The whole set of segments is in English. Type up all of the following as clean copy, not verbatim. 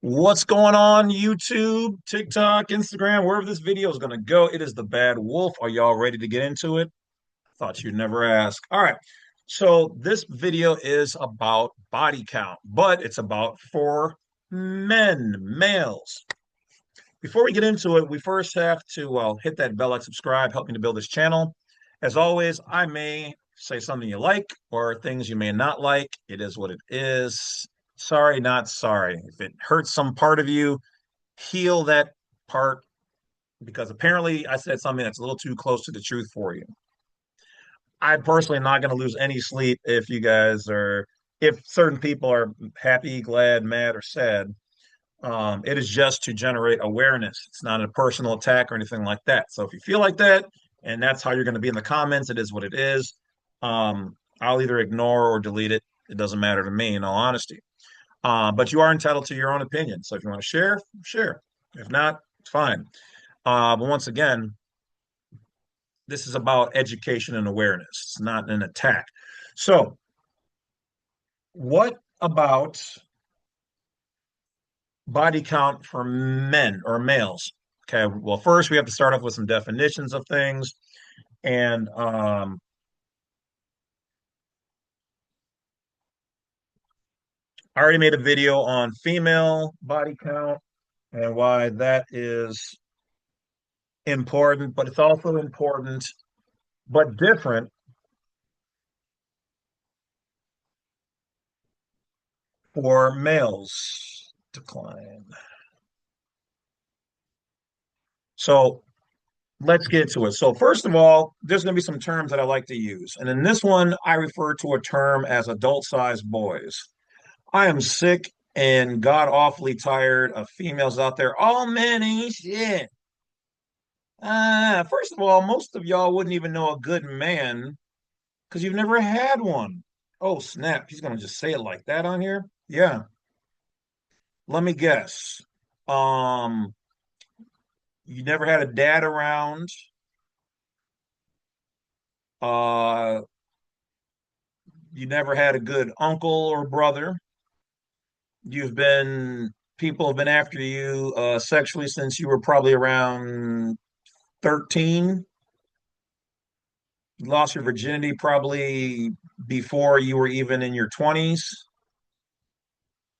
What's going on, YouTube, TikTok, Instagram, wherever this video is going to go? It is the Bad Wolf. Are y'all ready to get into it? Thought you'd never ask. All right. So, this video is about body count, but it's about for men, males. Before we get into it, we first have to, hit that bell, like, subscribe, help me to build this channel. As always, I may say something you like or things you may not like. It is what it is. Sorry, not sorry. If it hurts some part of you, heal that part because apparently I said something that's a little too close to the truth for you. I personally am not going to lose any sleep if you guys are, if certain people are happy, glad, mad, or sad. It is just to generate awareness. It's not a personal attack or anything like that. So if you feel like that, and that's how you're going to be in the comments, it is what it is. I'll either ignore or delete it. It doesn't matter to me, in all honesty. But you are entitled to your own opinion. So if you want to share, share. If not, it's fine. But once again, this is about education and awareness. It's not an attack. So, what about body count for men or males? Okay, well, first we have to start off with some definitions of things. And I already made a video on female body count and why that is important, but it's also important, but different for males. Decline. So let's get to it. So, first of all, there's going to be some terms that I like to use. And in this one, I refer to a term as adult sized boys. I am sick and god awfully tired of females out there. All men ain't shit. First of all, most of y'all wouldn't even know a good man because you've never had one. Oh, snap. He's going to just say it like that on here? Yeah. Let me guess. Um, you never had a dad around. Uh, you never had a good uncle or brother. You've been People have been after you sexually since you were probably around 13. You lost your virginity probably before you were even in your 20s.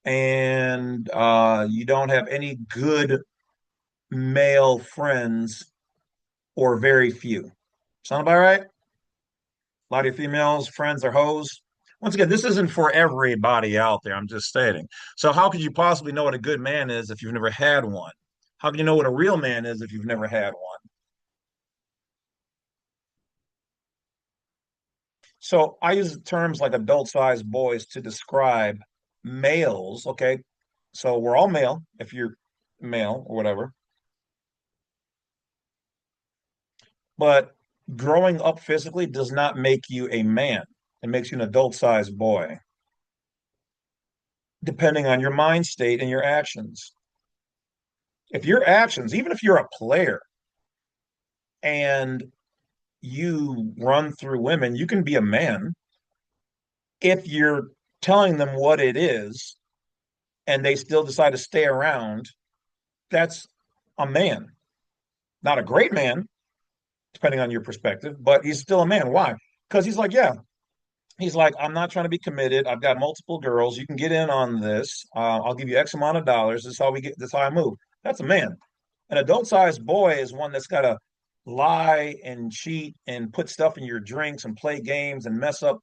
And you don't have any good male friends or very few. Sound about right? A lot of your females, friends are hoes. Once again, this isn't for everybody out there. I'm just stating. So, how could you possibly know what a good man is if you've never had one? How can you know what a real man is if you've never had one? So, I use terms like adult sized boys to describe males. Okay. So, we're all male if you're male or whatever. But growing up physically does not make you a man, it makes you an adult sized boy, depending on your mind state and your actions. If your actions, even if you're a player and you run through women, you can be a man if you're telling them what it is and they still decide to stay around. That's a man, not a great man, depending on your perspective, but he's still a man. Why? Because he's like, yeah, he's like, I'm not trying to be committed. I've got multiple girls. You can get in on this. I'll give you X amount of dollars. This is how we get. This is how I move. That's a man. An adult-sized boy is one that's got to lie and cheat and put stuff in your drinks and play games and mess up,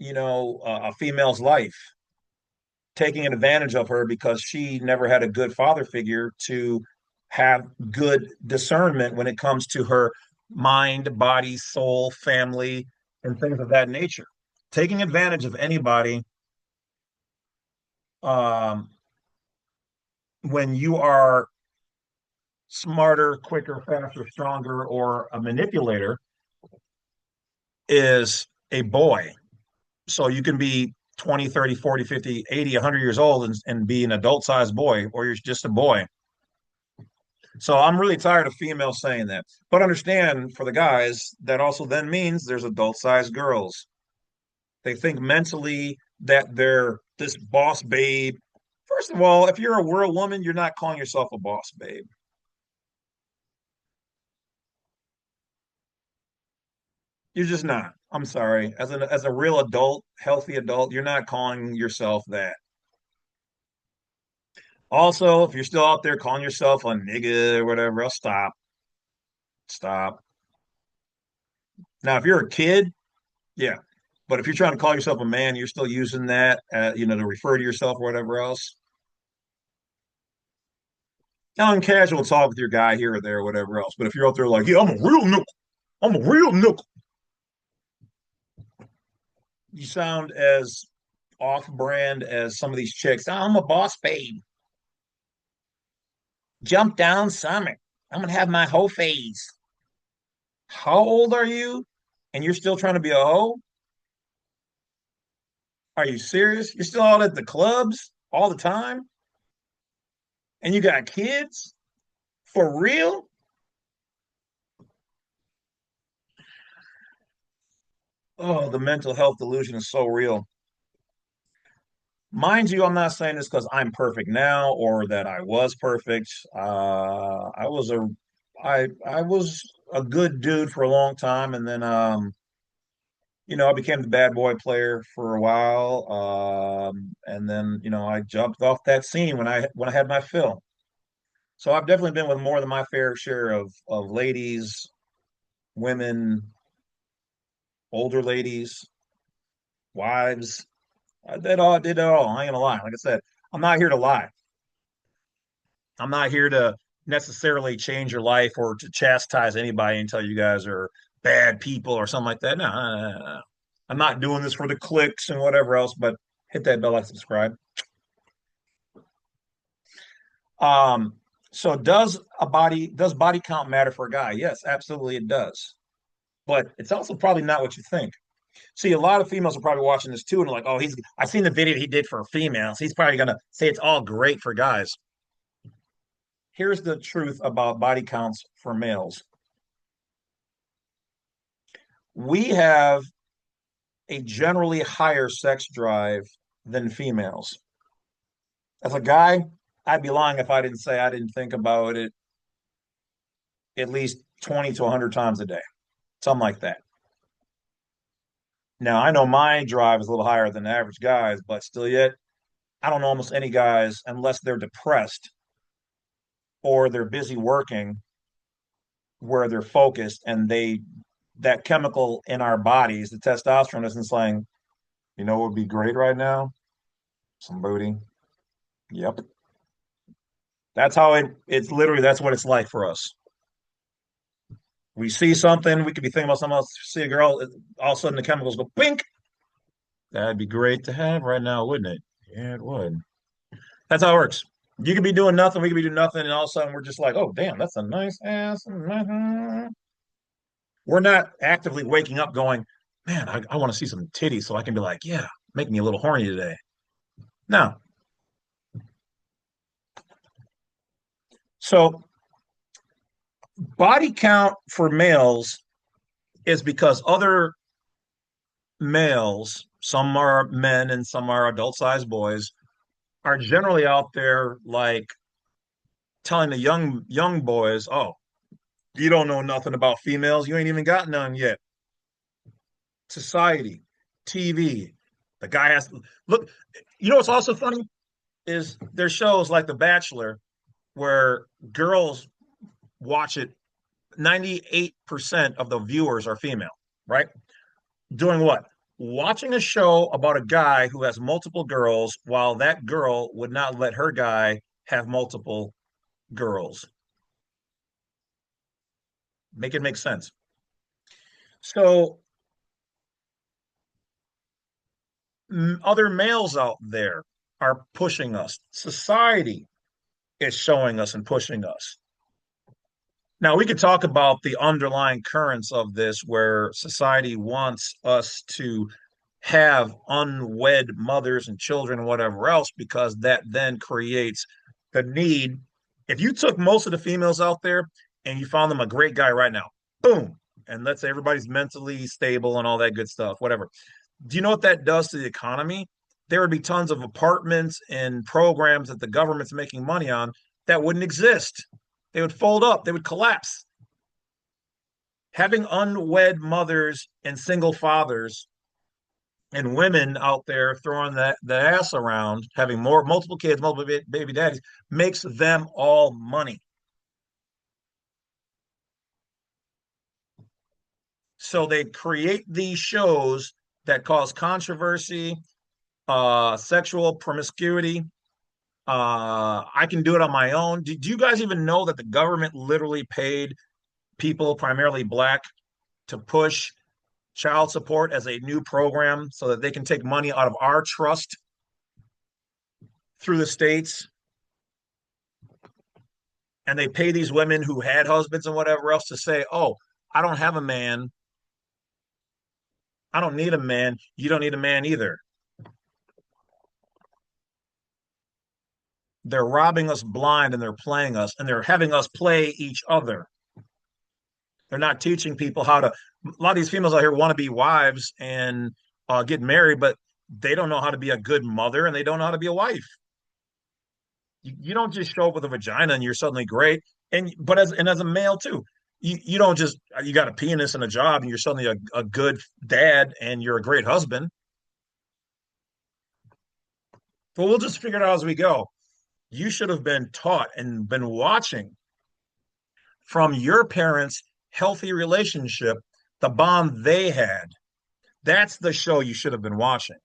a female's life, taking advantage of her because she never had a good father figure to have good discernment when it comes to her mind, body, soul, family, and things of that nature. Taking advantage of anybody um, when you are smarter, quicker, faster, stronger, or a manipulator is a boy. So you can be 20, 30, 40, 50, 80, 100 years old and be an adult sized boy, or you're just a boy. So I'm really tired of females saying that. But understand for the guys, that also then means there's adult sized girls. They think mentally that they're this boss babe. First of all, if you're a real woman, you're not calling yourself a boss, babe. You're just not. I'm sorry. As a real adult, healthy adult, you're not calling yourself that. Also, if you're still out there calling yourself a nigga or whatever else, stop. Stop. Now, if you're a kid, yeah. But if you're trying to call yourself a man, you're still using that, to refer to yourself or whatever else. Now, in casual talk with your guy here or there or whatever else. But if you're out there like, yeah, I'm a real nickel. I'm a real nickel. You sound as off-brand as some of these chicks. "Oh, I'm a boss babe. Jump down summer. I'm gonna have my hoe phase." How old are you? And you're still trying to be a hoe? Are you serious? You're still out at the clubs all the time? And you got kids? For real? Oh, the mental health delusion is so real. Mind you, I'm not saying this because I'm perfect now or that I was perfect. I was a good dude for a long time, and then I became the bad boy player for a while. And then, I jumped off that scene when I had my fill. So I've definitely been with more than my fair share of ladies, women, older ladies, wives. I did it all. I ain't gonna lie. Like I said, I'm not here to lie. I'm not here to necessarily change your life or to chastise anybody and tell you guys are bad people or something like that. No, no, no, no. I'm not doing this for the clicks and whatever else, but hit that bell, like, subscribe. Um, so does body count matter for a guy? Yes, absolutely it does. But it's also probably not what you think. See, a lot of females are probably watching this too and like, oh, I've seen the video he did for females. He's probably gonna say it's all great for guys. Here's the truth about body counts for males. We have a generally higher sex drive than females. As a guy, I'd be lying if I didn't say I didn't think about it at least 20 to 100 times a day, something like that. Now, I know my drive is a little higher than the average guys, but still yet, I don't know almost any guys unless they're depressed or they're busy working where they're focused and that chemical in our bodies, the testosterone, isn't saying, what would be great right now? Some booty. Yep. That's how it's literally, that's what it's like for us. We see something, we could be thinking about something else, see a girl, all of a sudden the chemicals go pink. That'd be great to have right now, wouldn't it? Yeah, it would. That's how it works. You could be doing nothing, we could be doing nothing, and all of a sudden we're just like, oh, damn, that's a nice ass. We're not actively waking up going, man, I want to see some titties so I can be like, yeah, make me a little horny today. No. So body count for males is because other males, some are men and some are adult sized boys, are generally out there like telling the young boys, "Oh, you don't know nothing about females. You ain't even got none yet." Society, TV, the guy has to look. You know what's also funny is there's shows like The Bachelor where girls watch it. 98% of the viewers are female, right? Doing what? Watching a show about a guy who has multiple girls while that girl would not let her guy have multiple girls. Make it make sense. So, other males out there are pushing us. Society is showing us and pushing us. Now, we could talk about the underlying currents of this where society wants us to have unwed mothers and children and whatever else, because that then creates the need. If you took most of the females out there and you found them a great guy right now, boom, and let's say everybody's mentally stable and all that good stuff, whatever. Do you know what that does to the economy? there would be tons of apartments and programs that the government's making money on that wouldn't exist. They would fold up, they would collapse. Having unwed mothers and single fathers and women out there throwing the ass around, having multiple kids, multiple baby daddies, makes them all money. So they create these shows that cause controversy, sexual promiscuity. I can do it on my own. Do you guys even know that the government literally paid people, primarily black, to push child support as a new program so that they can take money out of our trust through the states? And they pay these women who had husbands and whatever else to say, oh, I don't have a man. I don't need a man. You don't need a man either. They're robbing us blind and they're playing us and they're having us play each other. They're not teaching people how to. A lot of these females out here want to be wives and get married, but they don't know how to be a good mother and they don't know how to be a wife. You don't just show up with a vagina and you're suddenly great. As a male too, you don't just you got a penis and a job and you're suddenly a good dad and you're a great husband. But we'll just figure it out as we go. You should have been taught and been watching from your parents' healthy relationship, the bond they had. That's the show you should have been watching.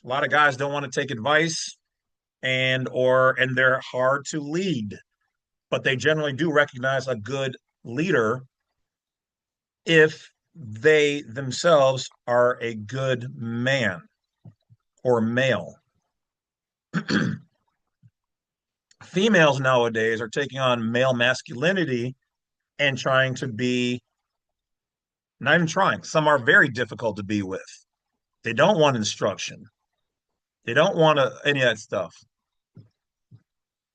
A lot of guys don't want to take advice and they're hard to lead, but they generally do recognize a good leader if they themselves are a good man or male. Females nowadays are taking on male masculinity and trying to be, not even trying, some are very difficult to be with. They don't want instruction. They don't want any of that stuff.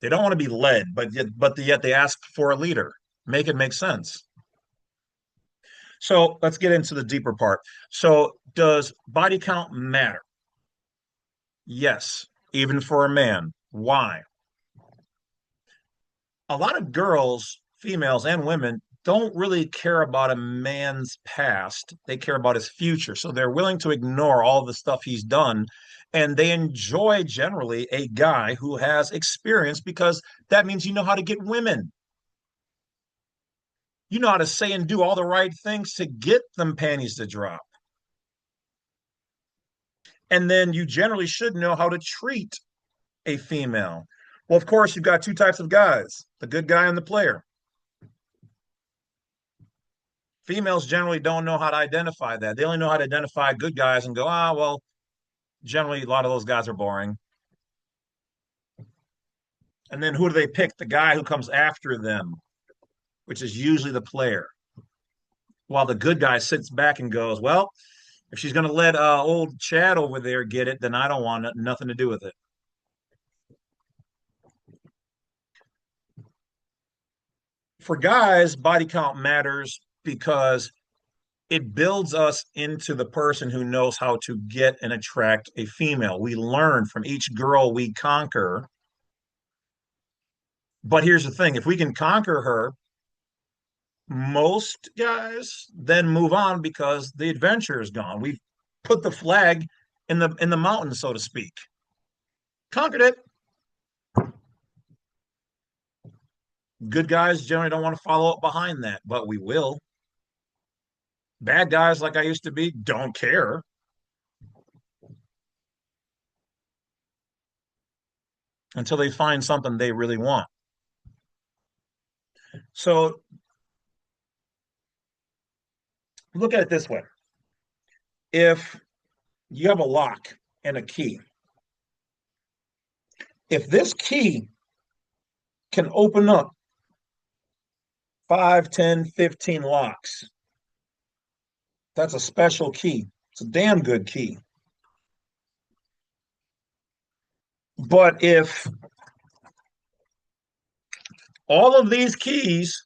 They don't want to be led, but yet they ask for a leader. Make it make sense. So let's get into the deeper part. So does body count matter? Yes, even for a man. Why? A lot of girls, females and women, don't really care about a man's past. They care about his future. So they're willing to ignore all the stuff he's done. And they enjoy generally a guy who has experience because that means you know how to get women. You know how to say and do all the right things to get them panties to drop. And then you generally should know how to treat a female. Well, of course, you've got two types of guys, the good guy and the player. Females generally don't know how to identify that. They only know how to identify good guys and go, well, generally a lot of those guys are boring. And then who do they pick? The guy who comes after them, which is usually the player. While the good guy sits back and goes, well, if she's going to let old Chad over there get it, then I don't want nothing to do with it. For guys, body count matters because it builds us into the person who knows how to get and attract a female. We learn from each girl we conquer. But here's the thing, if we can conquer her, most guys then move on because the adventure is gone. We've put the flag in the mountain, so to speak. Conquered it. Good guys generally don't want to follow up behind that, but we will. Bad guys, like I used to be, don't care until they find something they really want. So look at it this way. If you have a lock and a key, if this key can open up 5, 10, 15 locks, that's a special key. It's a damn good key. But if all of these keys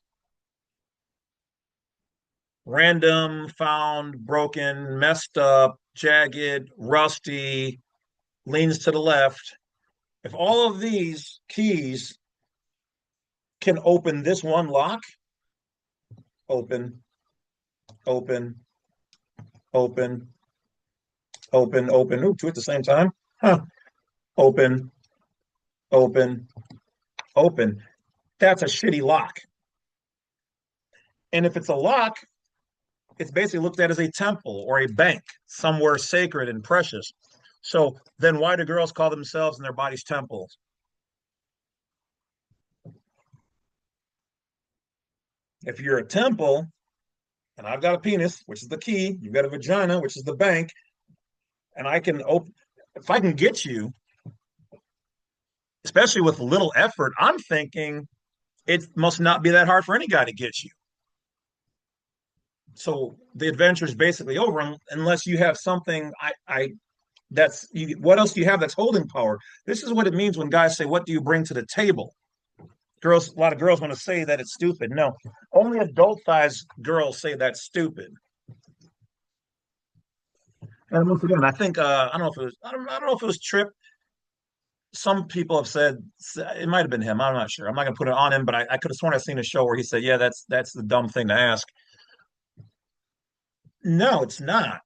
random, found, broken, messed up, jagged, rusty, leans to the left. If all of these keys can open this one lock, open, open, open, open, ooh, two at the same time. Huh. Open, open, open. That's a shitty lock. And if it's a lock, it's basically looked at as a temple or a bank, somewhere sacred and precious. So then why do girls call themselves and their bodies temples? If you're a temple and I've got a penis, which is the key, you've got a vagina, which is the bank, and I can open, if I can get you, especially with little effort, I'm thinking it must not be that hard for any guy to get you. So the adventure is basically over unless you have something I that's you, what else do you have that's holding power? This is what it means when guys say, "What do you bring to the table?" Girls, a lot of girls want to say that it's stupid. No, only adult-sized girls say that's stupid. And once again, I think I don't know if it was I don't know if it was Trip. Some people have said it might have been him. I'm not sure. I'm not going to put it on him, but I could have sworn I've seen a show where he said, "Yeah, that's the dumb thing to ask." No, it's not.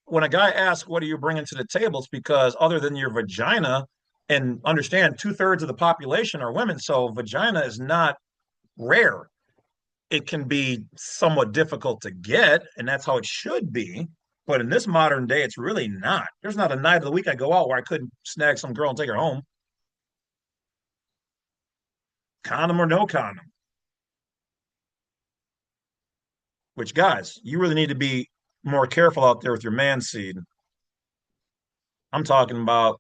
When a guy asks, "What are you bringing to the table?" It's because other than your vagina, and understand, two-thirds of the population are women, so vagina is not rare. It can be somewhat difficult to get, and that's how it should be. But in this modern day, it's really not. There's not a night of the week I go out where I couldn't snag some girl and take her home, condom or no condom. Which, guys, you really need to be more careful out there with your man seed. I'm talking about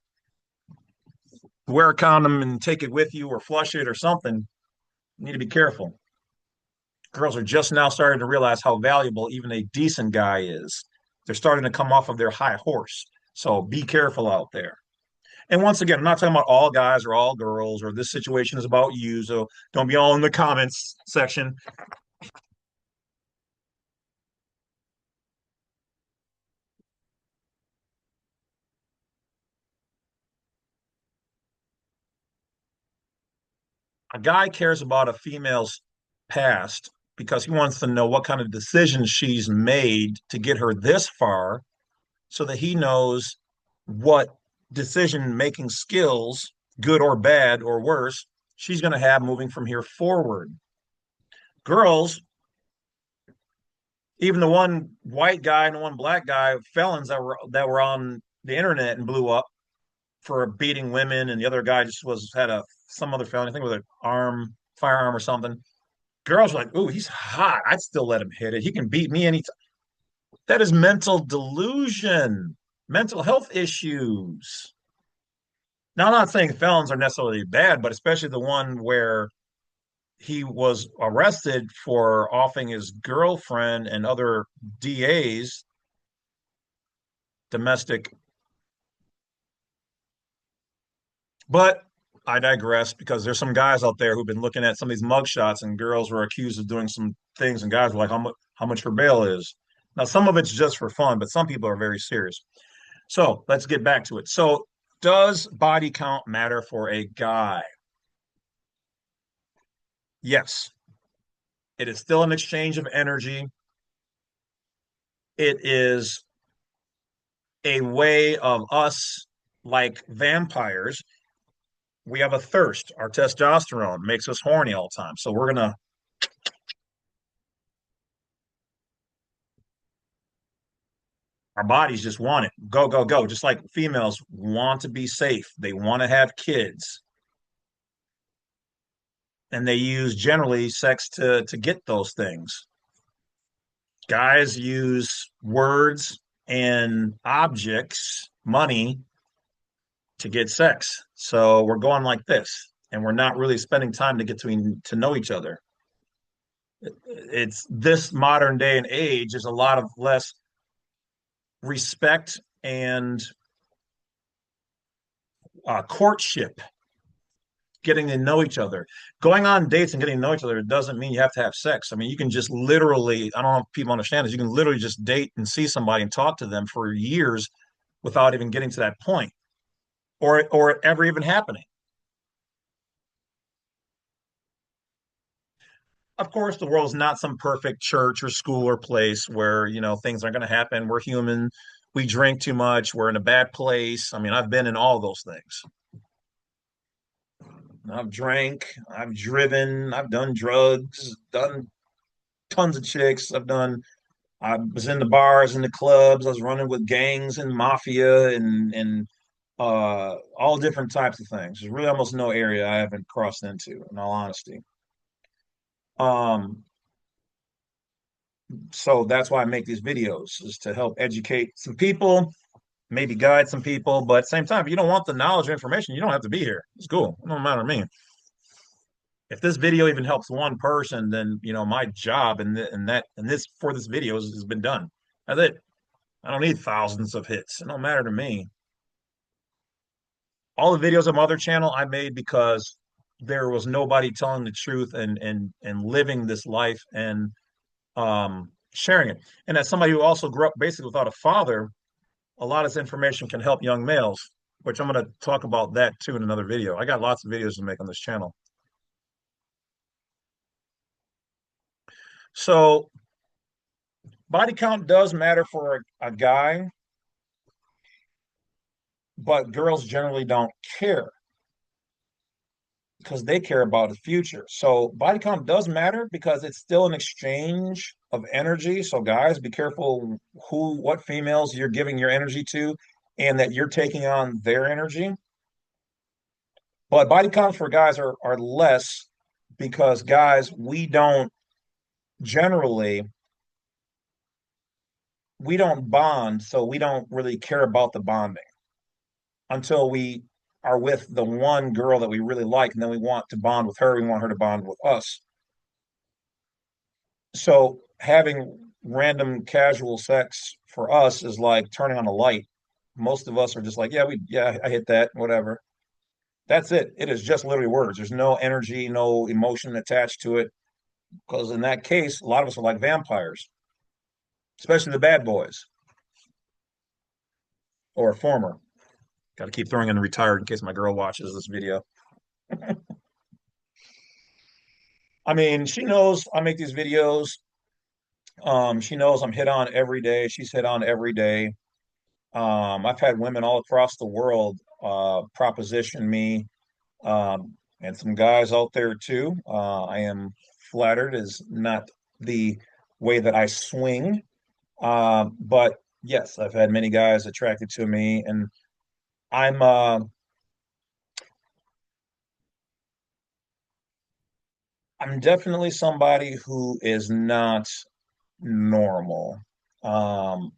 wear a condom and take it with you or flush it or something. You need to be careful. Girls are just now starting to realize how valuable even a decent guy is. They're starting to come off of their high horse. So be careful out there. And once again, I'm not talking about all guys or all girls or this situation is about you. So don't be all in the comments section. A guy cares about a female's past because he wants to know what kind of decisions she's made to get her this far so that he knows what decision making skills, good or bad or worse, she's going to have moving from here forward. Girls, even the one white guy and the one black guy, felons that were on the internet and blew up for beating women, and the other guy just was had a some other felony, I think with an firearm or something. Girls are like, "Ooh, he's hot. I'd still let him hit it. He can beat me anytime." That is mental delusion, mental health issues. Now, I'm not saying felons are necessarily bad, but especially the one where he was arrested for offing his girlfriend and other DAs domestic. But I digress because there's some guys out there who've been looking at some of these mugshots and girls were accused of doing some things and guys were like, how much her bail is. Now, some of it's just for fun, but some people are very serious. So let's get back to it. So, does body count matter for a guy? Yes. It is still an exchange of energy. It is a way of us, like vampires, we have a thirst. Our testosterone makes us horny all the time. So we're going to, our bodies just want it. Go, go, go. Just like females want to be safe, they want to have kids. And they use generally sex to get those things. Guys use words and objects, money, to get sex. So we're going like this, and we're not really spending time to get to know each other. It's this modern day and age is a lot of less respect and courtship. getting to know each other. Going on dates and getting to know each other doesn't mean you have to have sex. I mean, you can just literally, I don't know if people understand this, you can literally just date and see somebody and talk to them for years without even getting to that point or it ever even happening. Of course, the world is not some perfect church or school or place where, things aren't going to happen. We're human. We drink too much. We're in a bad place. I mean, I've been in all those things. I've drank, I've driven, I've done drugs, done tons of chicks. I was in the bars, in the clubs. I was running with gangs and mafia and all different types of things. There's really almost no area I haven't crossed into, in all honesty. Um, so that's why I make these videos, is to help educate some people, maybe guide some people. But at the same time, if you don't want the knowledge or information, you don't have to be here. It's cool. It don't matter to me. If this video even helps one person, then my job and this for this video has been done. That's it. I don't need thousands of hits. It don't matter to me. All the videos on my other channel I made because there was nobody telling the truth and living this life and sharing it. And as somebody who also grew up basically without a father, a lot of this information can help young males, which I'm going to talk about that too in another video. I got lots of videos to make on this channel. So body count does matter for a guy, but girls generally don't care because they care about the future. So body count does matter because it's still an exchange of energy. So guys, be careful what females you're giving your energy to and that you're taking on their energy. But body counts for guys are less because guys, generally we don't bond, so we don't really care about the bonding until we are with the one girl that we really like, and then we want to bond with her. We want her to bond with us. So having random casual sex for us is like turning on a light. Most of us are just like, yeah, I hit that, whatever. That's it. It is just literally words. There's no energy, no emotion attached to it. Because in that case, a lot of us are like vampires, especially the bad boys or former. Got to keep throwing in retired in case my girl watches this video. I mean, she knows I make these videos. She knows I'm hit on every day. She's hit on every day. I've had women all across the world proposition me, and some guys out there too. I am flattered is not the way that I swing, but yes, I've had many guys attracted to me, and I'm I'm definitely somebody who is not normal. Um,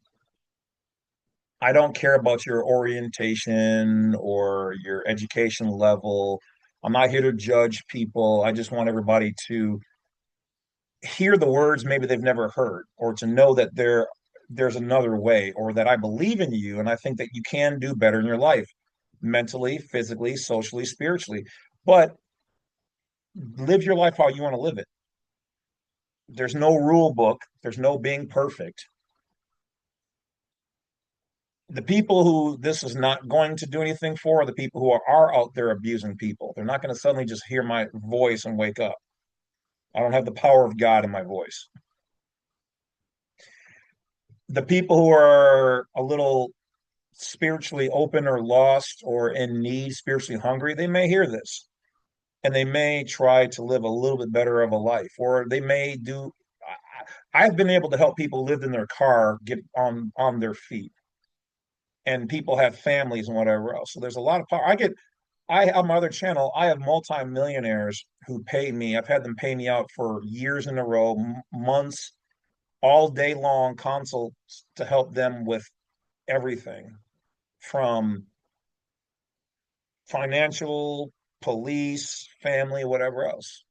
I don't care about your orientation or your education level. I'm not here to judge people. I just want everybody to hear the words maybe they've never heard, or to know that there's another way, or that I believe in you and I think that you can do better in your life, mentally, physically, socially, spiritually. But live your life how you want to live it. There's no rule book, there's no being perfect. The people who this is not going to do anything for are the people who are out there abusing people. They're not going to suddenly just hear my voice and wake up. I don't have the power of God in my voice. The people who are a little spiritually open or lost or in need, spiritually hungry, they may hear this and they may try to live a little bit better of a life, or they may do. I've been able to help people live in their car get on their feet, and people have families and whatever else. So there's a lot of power. I on my other channel, I have multimillionaires who pay me. I've had them pay me out for years in a row, months, all day long consults to help them with everything from financial, police, family, whatever else.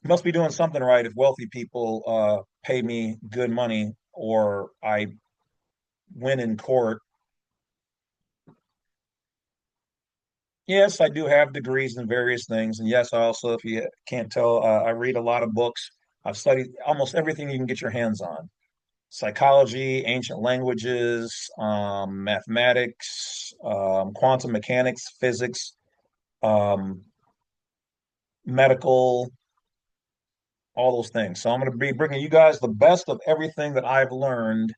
Must be doing something right if wealthy people pay me good money or I win in court Yes, I do have degrees in various things. And yes, I also, if you can't tell, I read a lot of books. I've studied almost everything you can get your hands on. Psychology, ancient languages, mathematics, quantum mechanics, physics, um, medical, all those things. So I'm going to be bringing you guys the best of everything that I've learned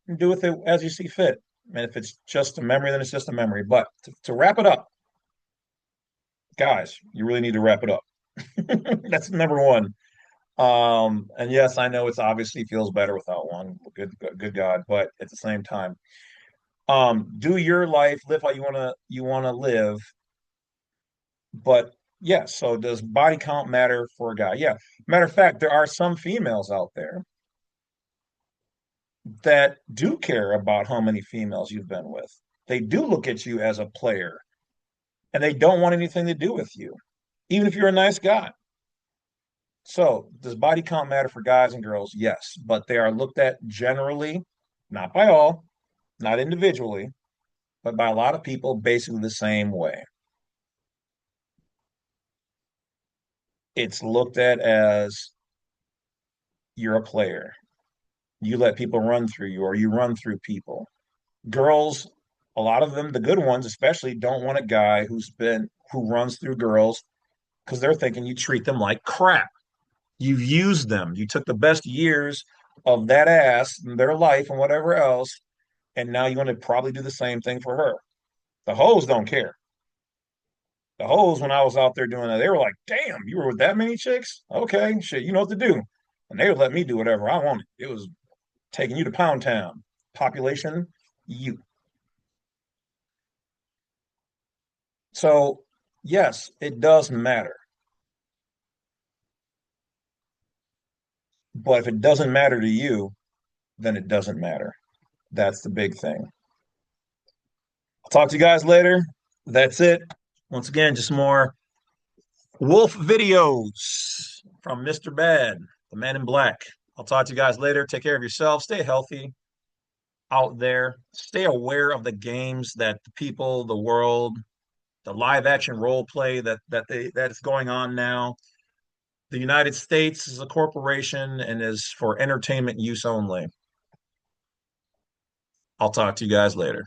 and do with it as you see fit. And if it's just a memory, then it's just a memory. But to wrap it up, guys, you really need to wrap it up. That's number one. And yes, I know it's obviously feels better without one. Good God. But at the same time, do your life, live how you wanna live. But yes, so does body count matter for a guy? Yeah. Matter of fact, there are some females out there that do care about how many females you've been with. They do look at you as a player and they don't want anything to do with you, even if you're a nice guy. So, does body count matter for guys and girls? Yes, but they are looked at generally, not by all, not individually, but by a lot of people basically the same way. It's looked at as you're a player. You let people run through you, or you run through people. Girls, a lot of them, the good ones especially, don't want a guy who runs through girls because they're thinking you treat them like crap. You've used them. You took the best years of that ass and their life and whatever else, and now you want to probably do the same thing for her. The hoes don't care. The hoes, when I was out there doing that, they were like, damn, you were with that many chicks? Okay, shit, you know what to do. And they would let me do whatever I wanted. It was taking you to Pound Town. Population, you. So, yes, it does matter. But if it doesn't matter to you, then it doesn't matter. That's the big thing. I'll talk to you guys later. That's it. Once again, just more wolf videos from Mr. Bad, the man in black. I'll talk to you guys later. Take care of yourself. Stay healthy out there. Stay aware of the games that the people, the world, the live action role play that is going on now. The United States is a corporation and is for entertainment use only. I'll talk to you guys later.